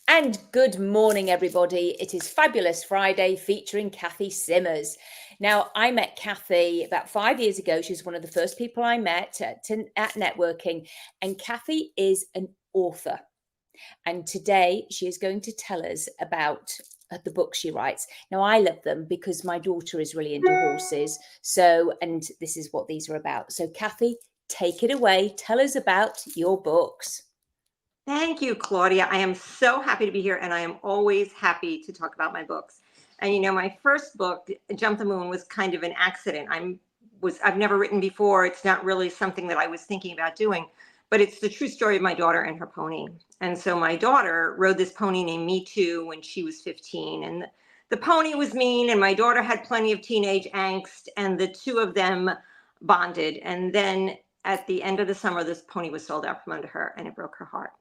And good morning, everybody. It is Fabulous Friday featuring Kathy Simmers. Now, I met Kathy about 5 years ago. She's one of the first people I met at networking. And Kathy is an author. And today she is going to tell us about the books she writes. Now, I love them because my daughter is really into horses. And this is what these are about. So, Kathy, take it away. Tell us about your books. Thank you, Claudia. I am so happy to be here, and I am always happy to talk about my books. And my first book, Jump the Moon, was kind of an accident. I've never written before. It's not really something that I was thinking about doing, but it's the true story of my daughter and her pony. And so my daughter rode this pony named Me Too when she was 15, and the pony was mean, and my daughter had plenty of teenage angst, and the two of them bonded. And then at the end of the summer, this pony was sold out from under her, and it broke her heart.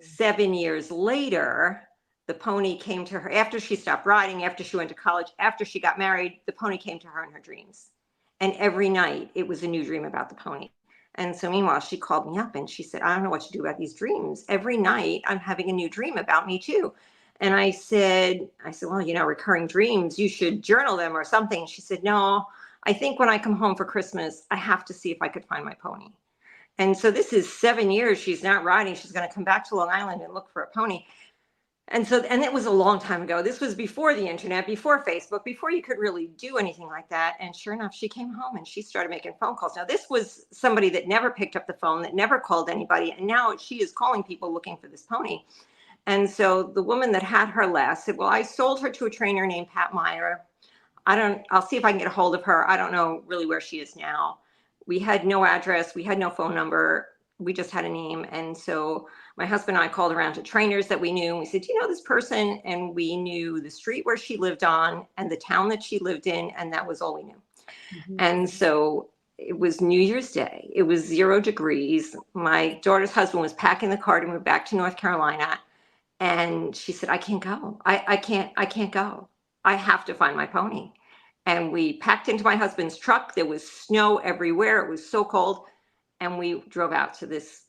7 years later, the pony came to her after she stopped riding, after she went to college, after she got married. The pony came to her in her dreams. And every night it was a new dream about the pony. And so meanwhile, she called me up and she said, I don't know what to do about these dreams. Every night I'm having a new dream about Me Too. And I said, well, recurring dreams, you should journal them or something. She said, no, I think when I come home for Christmas, I have to see if I could find my pony. And so this is 7 years she's not riding. She's going to come back to Long Island and look for a pony. And it was a long time ago. This was before the internet, before Facebook, before you could really do anything like that. And sure enough, she came home and she started making phone calls. Now, this was somebody that never picked up the phone, that never called anybody. And now she is calling people looking for this pony. And so the woman that had her last said, well, I sold her to a trainer named Pat Meyer. I'll see if I can get a hold of her. I don't know really where she is now. We had no address. We had no phone number. We just had a name. And so my husband and I called around to trainers that we knew. And we said, do you know this person? And we knew the street where she lived on and the town that she lived in. And that was all we knew. Mm-hmm. And so it was New Year's Day. It was 0 degrees. My daughter's husband was packing the car to move back to North Carolina. And she said, I can't go. I can't go. I have to find my pony. And we packed into my husband's truck. There was snow everywhere. It was so cold. And we drove out to this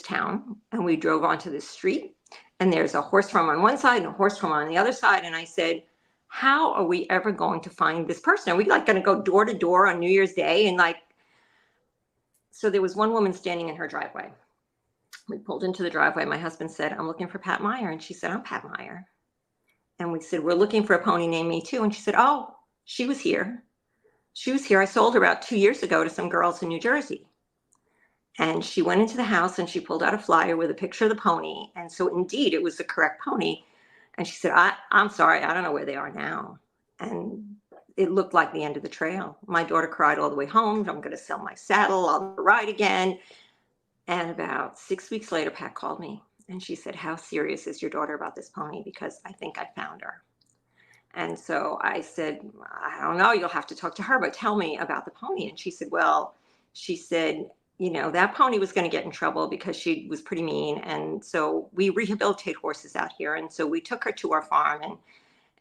town, and we drove onto this street. And there's a horse farm on one side and a horse farm on the other side. And I said, how are we ever going to find this person? Are we going to go door to door on New Year's Day? And so there was one woman standing in her driveway. We pulled into the driveway. My husband said, I'm looking for Pat Meyer. And she said, I'm Pat Meyer. And we said, we're looking for a pony named Me Too. And she said, oh, she was here. She was here. I sold her about 2 years ago to some girls in New Jersey. And she went into the house and she pulled out a flyer with a picture of the pony. And so indeed, it was the correct pony. And she said, I'm sorry, I don't know where they are now. And it looked like the end of the trail. My daughter cried all the way home. I'm going to sell my saddle. I'll never ride again. And about 6 weeks later, Pat called me and she said, how serious is your daughter about this pony? Because I think I found her. And so I said, I don't know, you'll have to talk to her, but tell me about the pony. And she said, that pony was going to get in trouble because she was pretty mean. And so we rehabilitate horses out here. And so we took her to our farm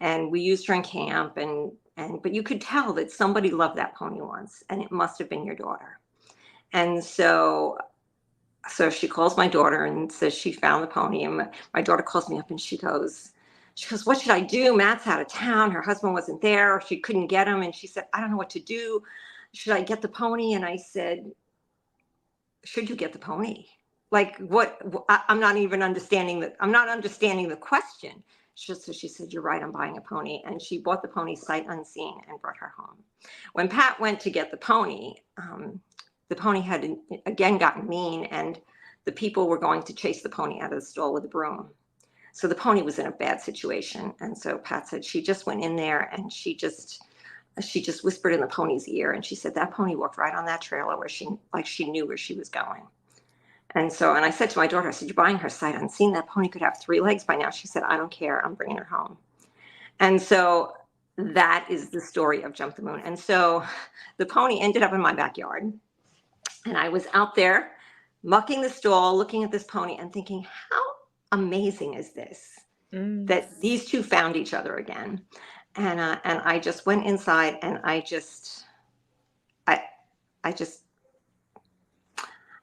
and we used her in camp. But you could tell that somebody loved that pony once, and it must have been your daughter. And so she calls my daughter and says she found the pony. And my daughter calls me up and she goes, what should I do? Matt's out of town. Her husband wasn't there. She couldn't get him. And she said, I don't know what to do. Should I get the pony? And I said, should you get the pony? Like what? I'm not understanding the question. So she said, you're right. I'm buying a pony. And she bought the pony sight unseen and brought her home. When Pat went to get the pony had again gotten mean, and the people were going to chase the pony out of the stall with a broom. So the pony was in a bad situation. And so Pat said she just went in there and she just whispered in the pony's ear. And she said that pony walked right on that trailer where she knew where she was going. And I said to my daughter, I said, you're buying her sight unseen. That pony could have 3 legs by now. She said, I don't care. I'm bringing her home. And so that is the story of Jump the Moon. And so the pony ended up in my backyard. And I was out there mucking the stall, looking at this pony and thinking, how amazing is this, that these two found each other again. And I just went inside and I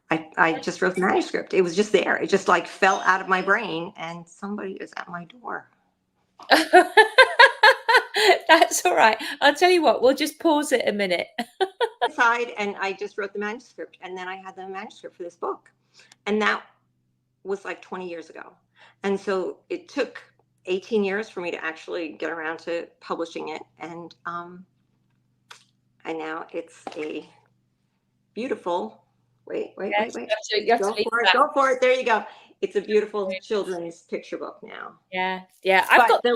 I just wrote the manuscript. It was just there. It just like fell out of my brain, and somebody is at my door. That's all right. I'll tell you what, we'll just pause it a minute. Inside, and I just wrote the manuscript, and then I had the manuscript for this book, and that was like 20 years ago. And so it took 18 years for me to actually get around to publishing it, and now it's a beautiful. Wait. Yes, you have to Go leave for it. that. Go for it. There you go. It's a beautiful children's picture book now. Yeah, I've But got the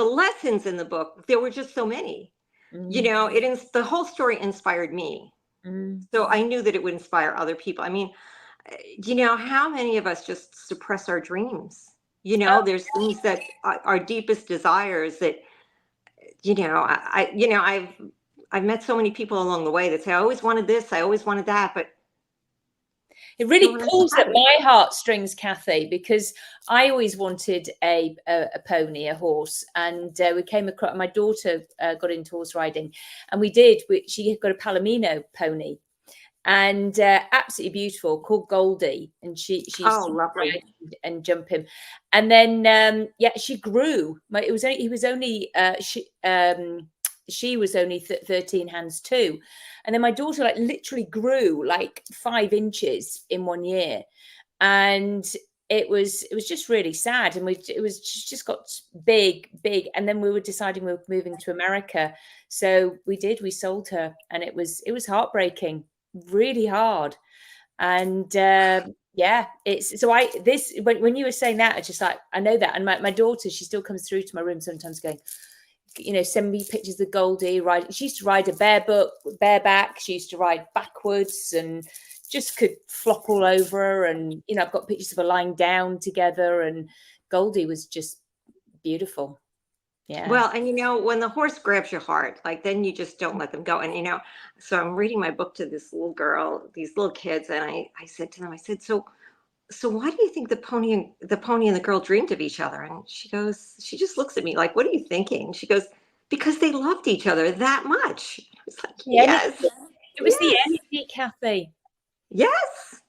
lessons in the book, there were just so many. You know, the whole story inspired me. So I knew that it would inspire other people. I mean, you know, how many of us just suppress our dreams? You know, there's things that our deepest desires that, you know, I've met so many people along the way that say, I always wanted this, I always wanted that, but it really pulls at my heartstrings, Kathy, because I always wanted a pony, a horse, and we came across. My daughter got into horse riding, and she got a Palomino pony, and absolutely beautiful, called Goldie, and she used to lovely. ride and jump him, and then she grew. She was only 13 hands too, and then my daughter like literally grew like 5 inches in 1 year, and it was just really sad. And she just got big, and then we were deciding we were moving to America, so we sold her, and it was heartbreaking, really hard. And it's so when you were saying that, it's just like, I know that. And my daughter, she still comes through to my room sometimes going, you know, send me pictures of Goldie riding. She used to ride bareback. She used to ride backwards and just could flop all over her. And, you know, I've got pictures of her lying down together, and Goldie was just beautiful. Yeah. Well, and you know, when the horse grabs your heart, like then you just don't let them go. And you know, so I'm reading my book to this little girl, these little kids, and I said to them, I said, so why do you think the pony and the girl dreamed of each other? And she just looks at me like, what are you thinking? She goes, because they loved each other that much. I was like, yes. It was the energy, Kathy. Yes.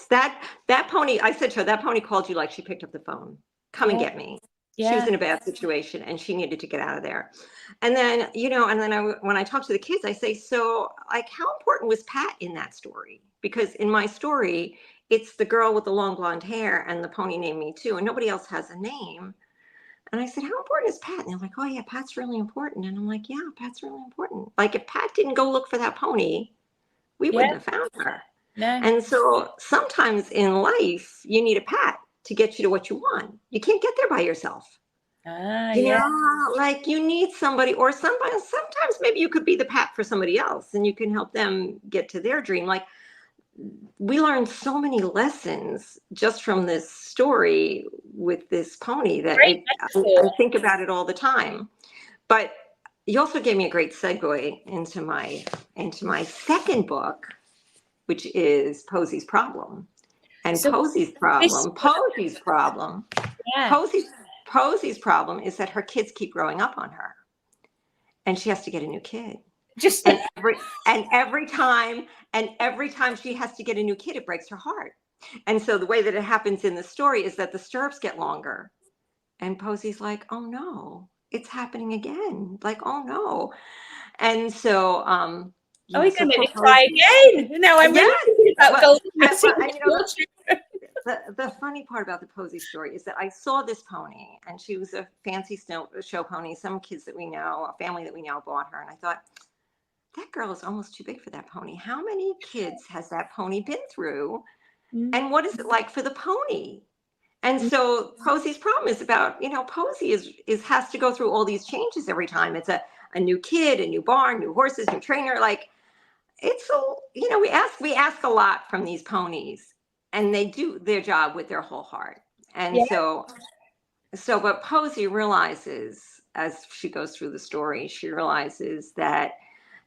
That pony, I said to her, that pony called you like she picked up the phone. Come and get me. She was in a bad situation and she needed to get out of there. And then, you know, when I talk to the kids, I say, so like, how important was Pat in that story? Because in my story, it's the girl with the long blonde hair and the pony named Me Too, and nobody else has a name. And I said, how important is Pat? And they're like, oh yeah, Pat's really important. And I'm like, yeah, Pat's really important. Like if Pat didn't go look for that pony, we wouldn't have found her. No. And so sometimes in life, you need a Pat to get you to what you want. You can't get there by yourself. You know, like you need somebody, or sometimes maybe you could be the Pat for somebody else and you can help them get to their dream. Like we learned so many lessons just from this story with this pony that I think about it all the time. But you also gave me a great segue into my second book, which is Posey's Problem. And so Posey's problem is that her kids keep growing up on her, and she has to get a new kid. Every time she has to get a new kid, it breaks her heart. And so the way that it happens in the story is that the stirrups get longer, and Posey's like, oh no, it's happening again. Like, oh no. And so are we going to cry again? No, I'm really thinking about Golden. The funny part about the Posey story is that I saw this pony, and she was a fancy show pony. Some kids that we know, a family that we know, bought her, and I thought, that girl is almost too big for that pony. How many kids has that pony been through, and what is it like for the pony? And so Posey's Problem is about, you know, Posey has to go through all these changes every time. It's a new kid, a new barn, new horses, new trainer. Like it's so, you know, we ask a lot from these ponies, and they do their job with their whole heart. And so but Posey realizes, as she goes through the story, she realizes that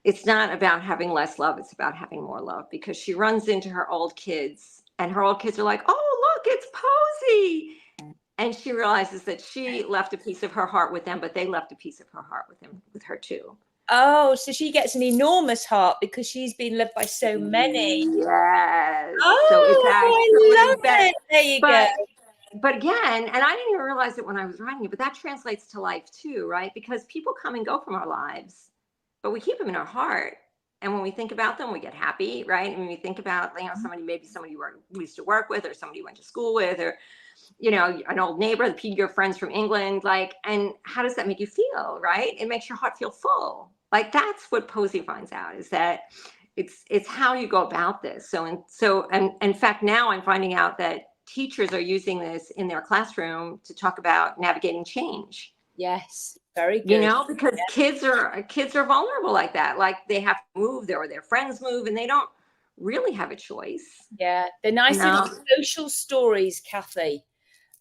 it's not about having less love, it's about having more love, because she runs into her old kids, and her old kids are like, oh, look, it's Posey. And she realizes that she left a piece of her heart with them, but they left a piece of her heart with her too. Oh, so she gets an enormous heart because she's been loved by so many. Yes. So it's Oh, I actually love better. it. There you go. But again, and I didn't even realize it when I was writing it, but that translates to life too, right? Because people come and go from our lives, but we keep them in our heart. And when we think about them, we get happy, right? And when we think about, somebody, maybe somebody we used to work with, or somebody you went to school with, or, an old neighbor, your friends from England, and how does that make you feel, right? It makes your heart feel full. Like that's what Posey finds out, is that it's how you go about this. And in fact, now I'm finding out that teachers are using this in their classroom to talk about navigating change. Yes, very good. Because kids are vulnerable like that. Like they have to move there, or their friends move, and they don't really have a choice. Yeah, the nice little social stories, Kathy.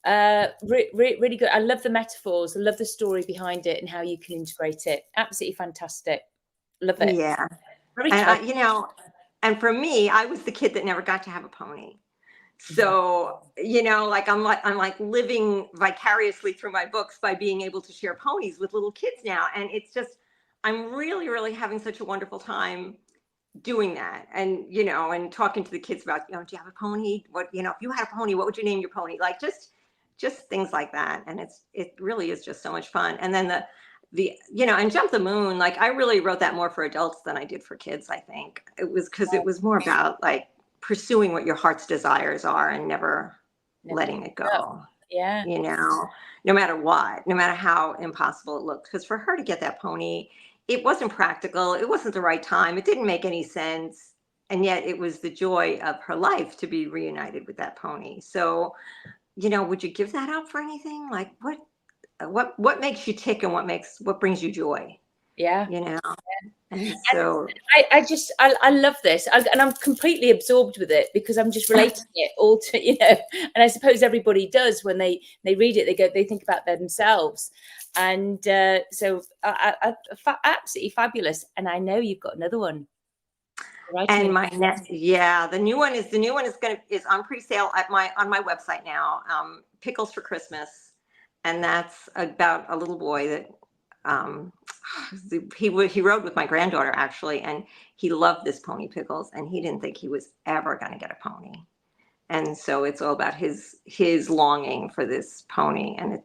Really good. I love the metaphors. I love the story behind it and how you can integrate it. Absolutely fantastic. Love it. Yeah. Very And clever. and for me, I was the kid that never got to have a pony. So, I'm living vicariously through my books by being able to share ponies with little kids now. And it's just, I'm really, really having such a wonderful time doing that. And talking to the kids about, do you have a pony? If you had a pony, what would you name your pony? Like just things like that. And it really is just so much fun. And then and Jump the Moon, like I really wrote that more for adults than I did for kids. I think it was because it was more about like pursuing what your heart's desires are and never letting it go. Yeah. No matter what, no matter how impossible it looked. Because for her to get that pony, it wasn't practical. It wasn't the right time. It didn't make any sense. And yet it was the joy of her life to be reunited with that pony. So, would you give that up for anything? Like what makes you tick, and what brings you joy? Yeah. And so I love this, and I'm completely absorbed with it because I'm just relating it all to, and I suppose everybody does when they read it, they think about themselves. And so absolutely fabulous. And I know you've got another one. And my next, the new one is on pre-sale on my website now. Pickles for Christmas, and that's about a little boy that he rode with my granddaughter actually, and he loved this pony Pickles, and he didn't think he was ever going to get a pony, and so it's all about his longing for this pony. And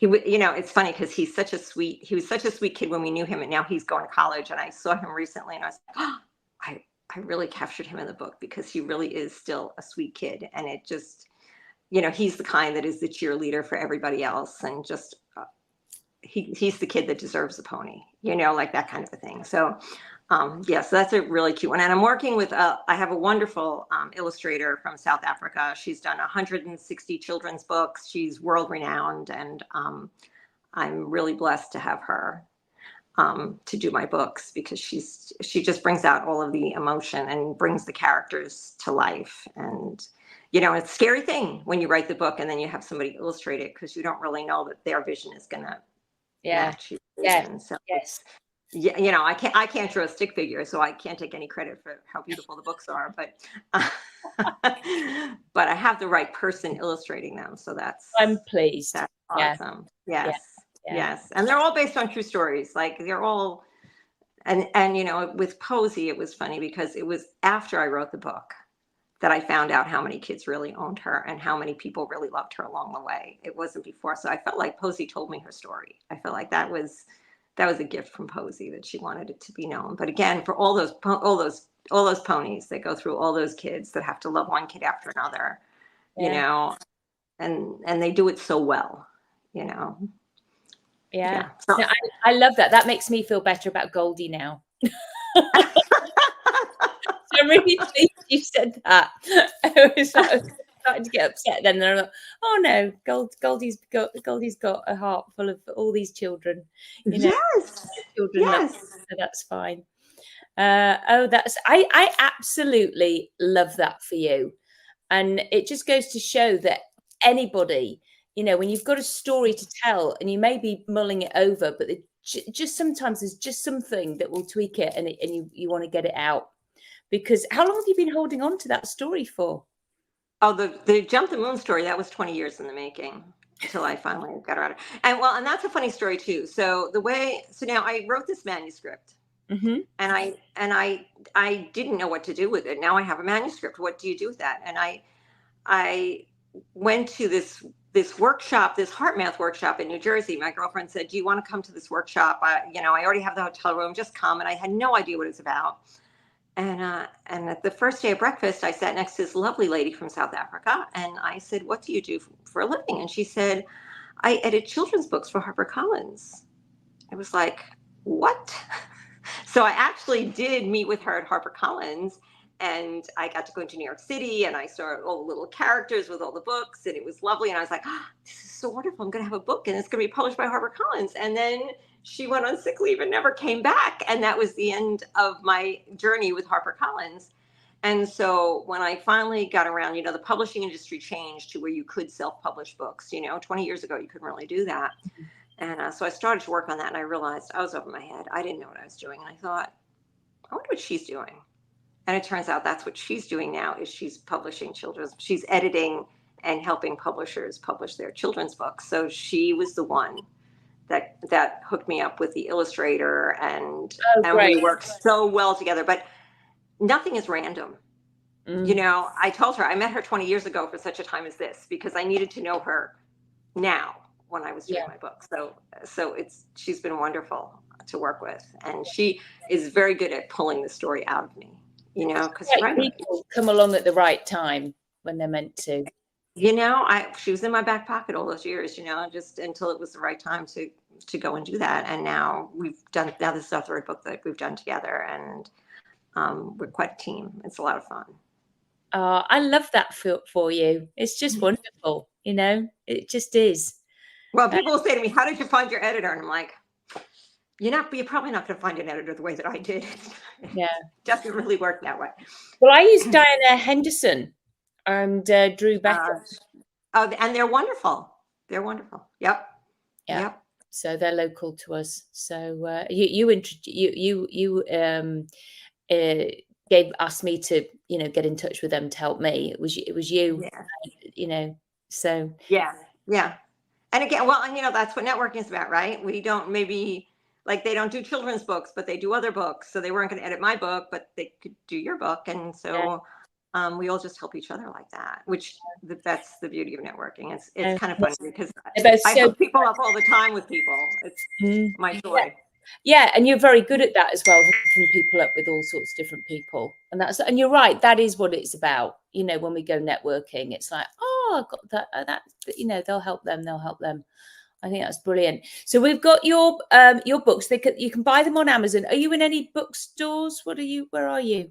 it's funny because he was such a sweet kid when we knew him, and now he's going to college, and I saw him recently, and I was like, oh, I really captured him in the book because he really is still a sweet kid. And it just, he's the kind that is the cheerleader for everybody else. And just, he's the kid that deserves a pony, like that kind of a thing. So, so that's a really cute one. And I'm working with, I have a wonderful illustrator from South Africa. She's done 160 children's books. She's world renowned. And I'm really blessed to have her to do my books, because she just brings out all of the emotion and brings the characters to life. And it's a scary thing when you write the book and then you have somebody illustrate it, because you don't really know that their vision is going to match your vision. So I can't draw a stick figure, so I can't take any credit for how beautiful the books are, but but I have the right person illustrating them, so I'm pleased. That's awesome. Yes. And they're all based on true stories. Like they're all, and with Posey, it was funny because it was after I wrote the book that I found out how many kids really owned her and how many people really loved her along the way. It wasn't before. So I felt like Posey told me her story. I felt like that was a gift from Posey, that she wanted it to be known. But again, for all those ponies that go through all those kids that have to love one kid after another, and they do it so well, Yeah. So, no, I love that. That makes me feel better about Goldie now. So I'm really pleased you said that. I was starting to get upset then. And I'm like, oh no, Goldie's got a heart full of all these children. Yes. Children love, so that's fine. I absolutely love that for you. And it just goes to show that anybody, when you've got a story to tell and you may be mulling it over, but just sometimes there's just something that will tweak it, and you want to get it out. Because how long have you been holding on to that story for? Oh, the Jump the Moon story, that was 20 years in the making until I finally got around it. And that's a funny story too. So now I wrote this manuscript, Hmm. and I didn't know what to do with it. Now I have a manuscript. What do you do with that? And I went to this workshop, this heart math workshop in New Jersey. My girlfriend said, "Do you want to come to this workshop? I already have the hotel room. Just come." And I had no idea what it's about. And at the first day of breakfast, I sat next to this lovely lady from South Africa, and I said, "What do you do for a living?" And she said, "I edit children's books for HarperCollins." I was like, "What?" So I actually did meet with her at HarperCollins, and I got to go into New York City, and I saw all the little characters with all the books, and it was lovely. And I was like, "Oh, this is so wonderful! I'm going to have a book, and it's going to be published by HarperCollins." And then she went on sick leave and never came back, and that was the end of my journey with HarperCollins. And so when I finally got around, the publishing industry changed to where you could self-publish books. 20 years ago, you couldn't really do that. And so I started to work on that, and I realized I was over my head. I didn't know what I was doing. And I thought, I wonder what she's doing. And it turns out that's what she's doing now, is she's publishing she's editing and helping publishers publish their children's books. So she was the one that hooked me up with the illustrator, and Oh, great. we worked so well together. But nothing is random. I told her I met her 20 years ago for such a time as this, because I needed to know her now when I was doing my book. So she's been wonderful to work with, and she is very good at pulling the story out of me, because people come along at the right time when they're meant to. She was in my back pocket all those years, just until it was the right time to go and do that. And now this is our third book that we've done together, and we're quite a team. It's a lot of fun. I love that for you. It's just wonderful, it just is. Well, people will say to me, "How did you find your editor?" And I'm like, you're probably not going to find an editor the way that I did. Yeah. It doesn't really work that way. Well, I used Diana Henderson and Drew Becker. And they're wonderful. They're wonderful. Yep. Yeah. Yep. So they're local to us. So you asked me to get in touch with them to help me. It was you. Yeah. So yeah. And again, well, and that's what networking is about, right? We don't they don't do children's books, but they do other books. So they weren't going to edit my book, but they could do your book. And so we all just help each other like that, that's the beauty of networking. It's kind of funny because I hook people up all the time with people. It's my joy. Yeah, and you're very good at that as well, hooking people up with all sorts of different people. And you're right, that is what it's about. When we go networking, it's like, oh, I've got that, they'll help them. I think that's brilliant. So we've got your books. You can buy them on Amazon. Are you in any bookstores? Where are you?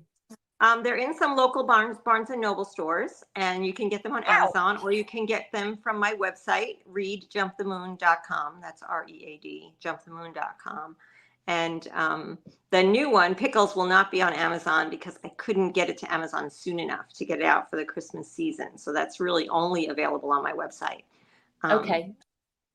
They're in some local Barnes and Noble stores, and you can get them on Amazon, or you can get them from my website, readjumpthemoon.com. That's READ, jumpthemoon.com. And the new one, Pickles, will not be on Amazon because I couldn't get it to Amazon soon enough to get it out for the Christmas season. So that's really only available on my website. Okay.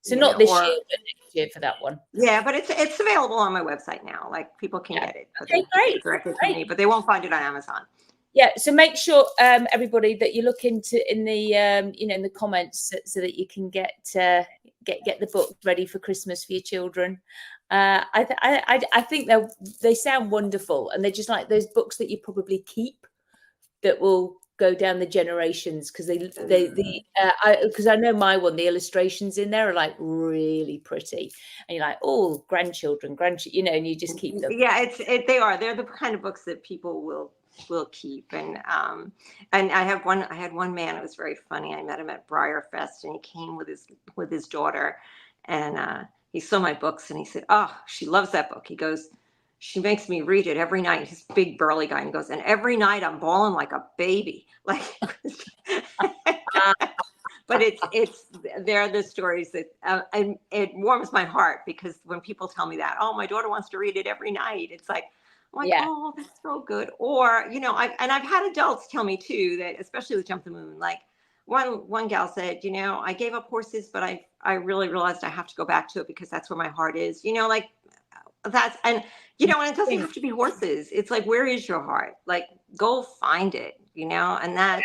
So not this year, but next year for that one. Yeah, but it's available on my website now. Like, people can get it. Okay, great. Directly from me, but they won't find it on Amazon. Yeah, so make sure everybody that you look into in the in the comments so that you can get the book ready for Christmas for your children. I think they sound wonderful, and they're just like those books that you probably keep that will go down the generations, because because I know my one, the illustrations in there are like really pretty, and you're like, oh, grandchildren, and you just keep them. Yeah, they're the kind of books that people will keep. And I had one man, it was very funny. I met him at Briar Fest, and he came with his daughter, and he saw my books, and he said, "Oh, she loves that book." He goes, "She makes me read it every night." He's a big burly guy, and he goes, "And every night I'm bawling like a baby." Like, but they're the stories that and it warms my heart, because when people tell me that, "Oh, my daughter wants to read it every night," it's like, oh, that's so good. Or I've had adults tell me too, that especially with Jump the Moon, like one gal said, "I gave up horses, but I really realized I have to go back to it because that's where my heart is." Like, that's, and and it doesn't have to be horses. It's like, where is your heart? Like, go find it, and that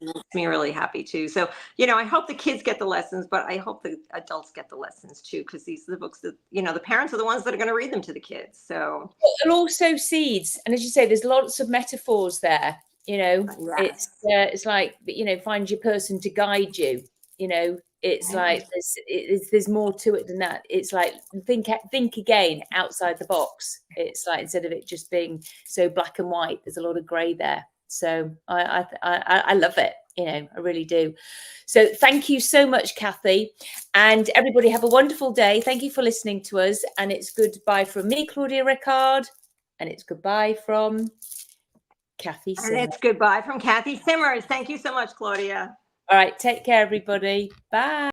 makes me really happy too. So, you know, I hope the kids get the lessons, but I hope the adults get the lessons too, because these are the books that, you know, the parents are the ones that are going to read them to the kids. So, And also seeds, and as you say, there's lots of metaphors there. You know, yes. it's like, you know, find your person to guide you. You know, it's like there's more to it than that. It's like think again outside the box. It's like instead of it just being so black and white, there's a lot of grey there. So I love it. You know, I really do. So thank you so much, Kathy, and everybody have a wonderful day. Thank you for listening to us, and it's goodbye from me, Claudia Rickard, and it's goodbye from Kathy And Simmers. it's goodbye from Kathy Simmers. Thank you so much, Claudia. All right, take care, everybody. Bye.